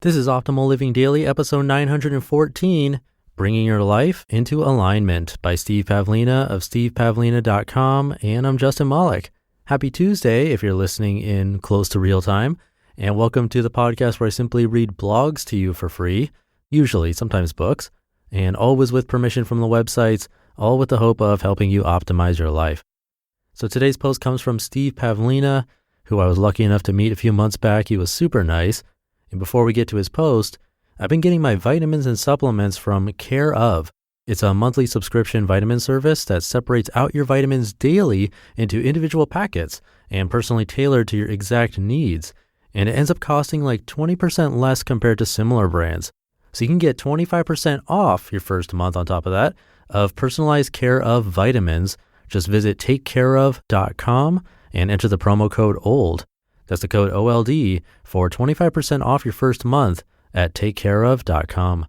This is Optimal Living Daily, episode 914, Bringing Your Life into Alignment by Steve Pavlina of stevepavlina.com, and I'm Justin Malik. Happy Tuesday if you're listening in close to real time, and welcome to the podcast where I simply read blogs to you for free, usually, sometimes books, and always with permission from the websites, all with the hope of helping you optimize your life. So today's post comes from Steve Pavlina, who I was lucky enough to meet a few months back. He was super nice. And before we get to his post, I've been getting my vitamins and supplements from Care Of. It's a monthly subscription vitamin service that separates out your vitamins daily into individual packets and personally tailored to your exact needs. And it ends up costing like 20% less compared to similar brands. So you can get 25% off your first month on top of that of personalized Care Of vitamins. Just visit takecareof.com and enter the promo code OLD. That's the code OLD for 25% off your first month at takecareof.com.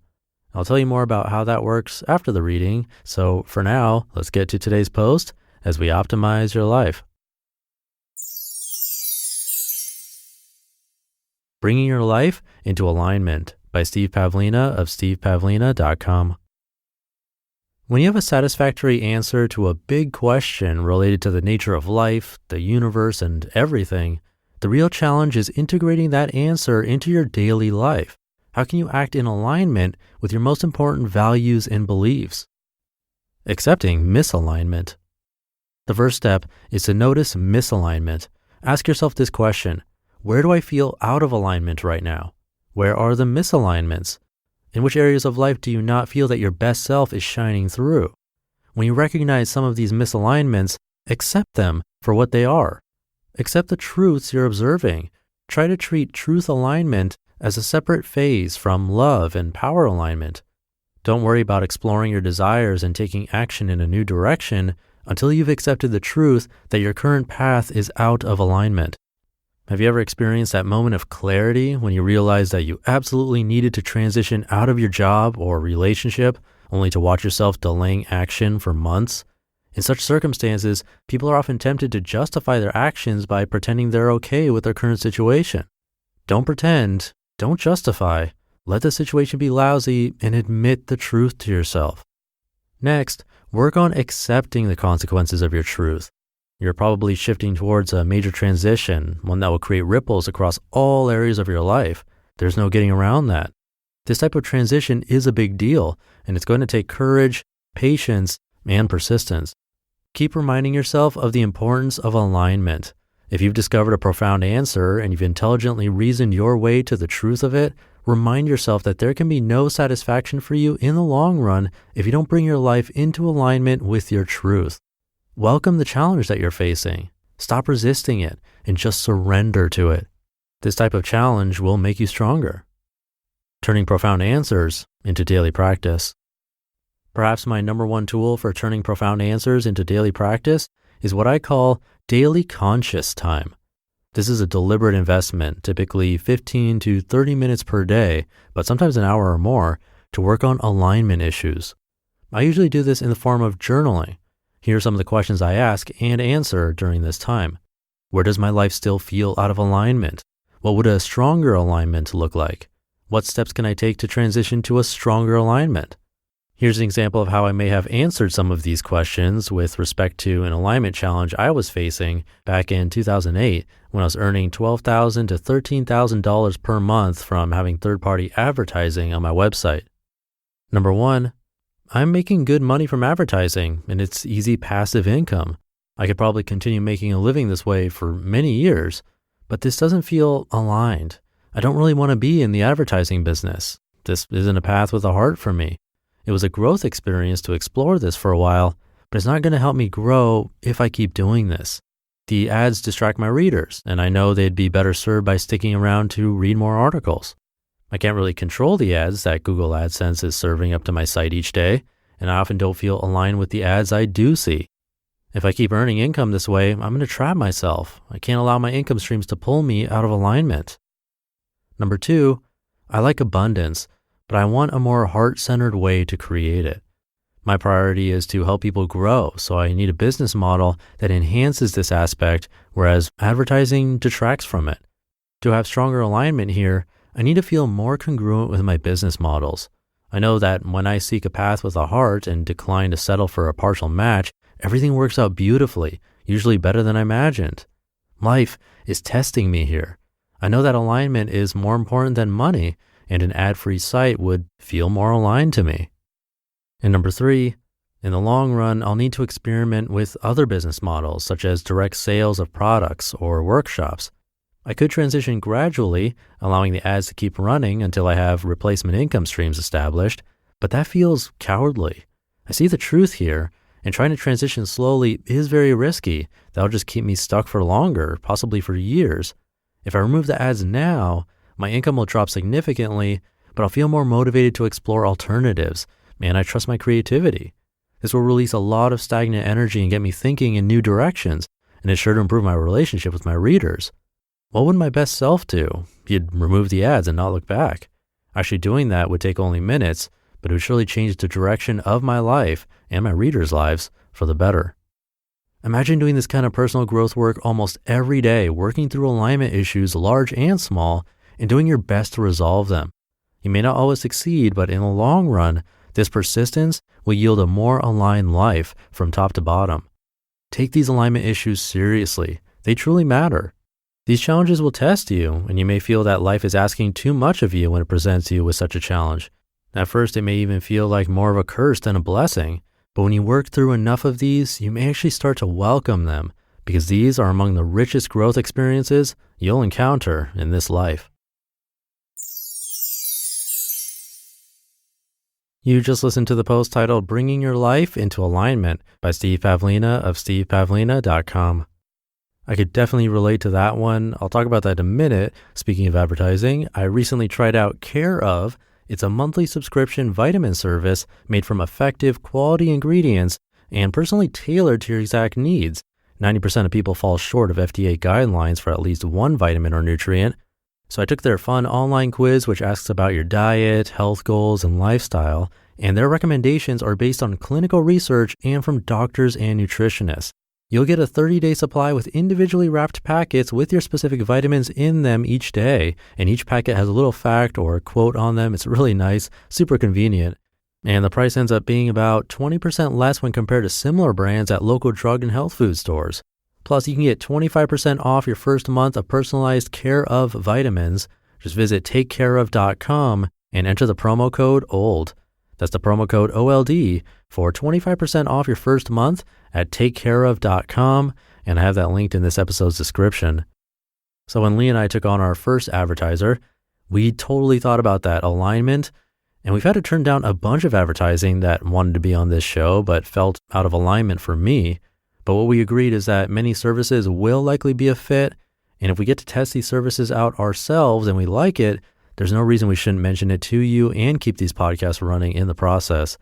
I'll tell you more about how that works after the reading. So for now, let's get to today's post as we optimize your life. Bringing Your Life into Alignment by Steve Pavlina of stevepavlina.com. When you have a satisfactory answer to a big question related to the nature of life, the universe, and everything, the real challenge is integrating that answer into your daily life. How can you act in alignment with your most important values and beliefs? Accepting misalignment. The first step is to notice misalignment. Ask yourself this question: where do I feel out of alignment right now? Where are the misalignments? In which areas of life do you not feel that your best self is shining through? When you recognize some of these misalignments, accept them for what they are. Accept the truths you're observing. Try to treat truth alignment as a separate phase from love and power alignment. Don't worry about exploring your desires and taking action in a new direction until you've accepted the truth that your current path is out of alignment. Have you ever experienced that moment of clarity when you realized that you absolutely needed to transition out of your job or relationship only to watch yourself delaying action for months? In such circumstances, people are often tempted to justify their actions by pretending they're okay with their current situation. Don't pretend, don't justify. Let the situation be lousy and admit the truth to yourself. Next, work on accepting the consequences of your truth. You're probably shifting towards a major transition, one that will create ripples across all areas of your life. There's no getting around that. This type of transition is a big deal, and it's going to take courage, patience, and persistence. Keep reminding yourself of the importance of alignment. If you've discovered a profound answer and you've intelligently reasoned your way to the truth of it, remind yourself that there can be no satisfaction for you in the long run if you don't bring your life into alignment with your truth. Welcome the challenge that you're facing. Stop resisting it and just surrender to it. This type of challenge will make you stronger. Turning profound answers into daily practice. Perhaps my number one tool for turning profound answers into daily practice is what I call daily conscious time. This is a deliberate investment, typically 15 to 30 minutes per day, but sometimes an hour or more, to work on alignment issues. I usually do this in the form of journaling. Here are some of the questions I ask and answer during this time. Where does my life still feel out of alignment? What would a stronger alignment look like? What steps can I take to transition to a stronger alignment? Here's an example of how I may have answered some of these questions with respect to an alignment challenge I was facing back in 2008 when I was earning $12,000 to $13,000 per month from having third-party advertising on my website. Number one, I'm making good money from advertising and it's easy passive income. I could probably continue making a living this way for many years, but this doesn't feel aligned. I don't really want to be in the advertising business. This isn't a path with a heart for me. It was a growth experience to explore this for a while, but it's not going to help me grow if I keep doing this. The ads distract my readers, and I know they'd be better served by sticking around to read more articles. I can't really control the ads that Google AdSense is serving up to my site each day, and I often don't feel aligned with the ads I do see. If I keep earning income this way, I'm going to trap myself. I can't allow my income streams to pull me out of alignment. Number two, I like abundance, but I want a more heart-centered way to create it. My priority is to help people grow, so I need a business model that enhances this aspect, whereas advertising detracts from it. To have stronger alignment here, I need to feel more congruent with my business models. I know that when I seek a path with a heart and decline to settle for a partial match, everything works out beautifully, usually better than I imagined. Life is testing me here. I know that alignment is more important than money, and an ad-free site would feel more aligned to me. And number 3, in the long run, I'll need to experiment with other business models, such as direct sales of products or workshops. I could transition gradually, allowing the ads to keep running until I have replacement income streams established, but that feels cowardly. I see the truth here, and trying to transition slowly is very risky. That'll just keep me stuck for longer, possibly for years. If I remove the ads now, my income will drop significantly, but I'll feel more motivated to explore alternatives, and I trust my creativity. This will release a lot of stagnant energy and get me thinking in new directions, and it's sure to improve my relationship with my readers. What would my best self do? He'd remove the ads and not look back. Actually doing that would take only minutes, but it would surely change the direction of my life and my readers' lives for the better. Imagine doing this kind of personal growth work almost every day, working through alignment issues, large and small, and doing your best to resolve them. You may not always succeed, but in the long run, this persistence will yield a more aligned life from top to bottom. Take these alignment issues seriously. They truly matter. These challenges will test you, and you may feel that life is asking too much of you when it presents you with such a challenge. At first, it may even feel like more of a curse than a blessing, but when you work through enough of these, you may actually start to welcome them, because these are among the richest growth experiences you'll encounter in this life. You just listened to the post titled Bringing Your Life into Alignment by Steve Pavlina of stevepavlina.com. I could definitely relate to that one. I'll talk about that in a minute. Speaking of advertising, I recently tried out Care Of. It's a monthly subscription vitamin service made from effective quality ingredients and personally tailored to your exact needs. 90% of people fall short of FDA guidelines for at least one vitamin or nutrient. So I took their fun online quiz, which asks about your diet, health goals, and lifestyle, and their recommendations are based on clinical research and from doctors and nutritionists. You'll get a 30-day supply with individually wrapped packets with your specific vitamins in them each day, and each packet has a little fact or a quote on them. It's really nice, super convenient, and the price ends up being about 20% less when compared to similar brands at local drug and health food stores. Plus, you can get 25% off your first month of personalized Care Of vitamins. Just visit takecareof.com and enter the promo code OLD. That's the promo code OLD for 25% off your first month at takecareof.com, and I have that linked in this episode's description. So when Lee and I took on our first advertiser, we totally thought about that alignment, and we've had to turn down a bunch of advertising that wanted to be on this show but felt out of alignment for me. But what we agreed is that many services will likely be a fit, and if we get to test these services out ourselves and we like it, there's no reason we shouldn't mention it to you and keep these podcasts running in the process.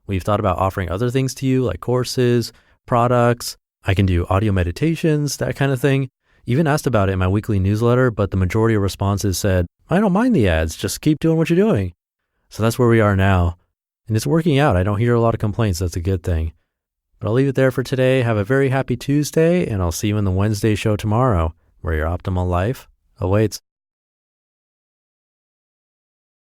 We've thought about offering other things to you like courses, products. I can do audio meditations, that kind of thing. Even asked about it in my weekly newsletter, but the majority of responses said, I don't mind the ads, just keep doing what you're doing. So that's where we are now. And it's working out. I don't hear a lot of complaints. That's a good thing. But I'll leave it there for today. Have a very happy Tuesday, and I'll see you in the Wednesday show tomorrow, where your optimal life awaits.